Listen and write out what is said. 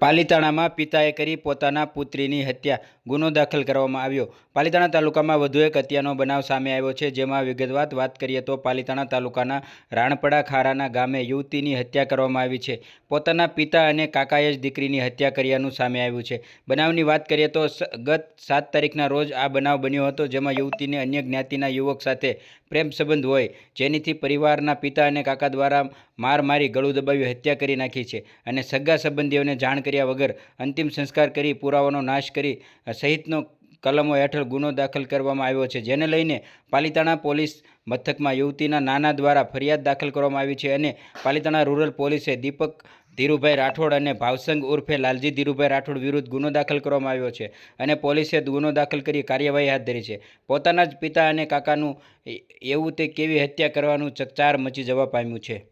પાલિતાણામાં પિતાએ કરી પોતાના પુત્રીની હત્યા, ગુનો દાખલ કરવામાં આવ્યો। પાલિતાણા તાલુકામાં વધુ એક હત્યાનો બનાવ સામે આવ્યો છે, જેમાં વિગતવાર વાત કરીએ તો પાલિતાણા તાલુકાના રાણપડા ખારાના ગામે યુવતીની હત્યા કરવામાં આવી છે। પોતાના પિતા અને કાકાએ જ દીકરીની હત્યા કર્યાનું સામે આવ્યું છે। બનાવની વાત કરીએ તો ગત 7 તારીખના રોજ આ બનાવ બન્યો હતો, જેમાં યુવતીને અન્ય જ્ઞાતિના યુવક સાથે પ્રેમ સંબંધ હોય, જેનીથી પરિવારના પિતા અને કાકા દ્વારા માર મારી ગળું દબાવી હત્યા કરી નાખી છે અને સગા સંબંધીઓને જાણ કર્યા વગર અંતિમ સંસ્કાર કરી પુરાવાનો નાશ કરી સહિતનો કલમો હેઠળ ગુનો દાખલ કરવામાં આવ્યો છે, જેને લઈને પાલિતાણા પોલીસ મથકમાં યુવતીના નાના દ્વારા ફરિયાદ દાખલ કરવામાં આવી છે અને પાલિતાણા રૂરલ પોલીસે દીપક ધીરુભાઈ રાઠોડ અને ભાવસંગ ઉર્ફે લાલજી ધીરુભાઈ રાઠોડ વિરુદ્ધ ગુનો દાખલ કરવામાં આવ્યો છે અને પોલીસે ગુનો દાખલ કરી કાર્યવાહી હાથ ધરી છે। પોતાના જ પિતા અને કાકાનું એવું તે કેવી હત્યા કરવાનું ચકચાર મચી જવા પામ્યું છે।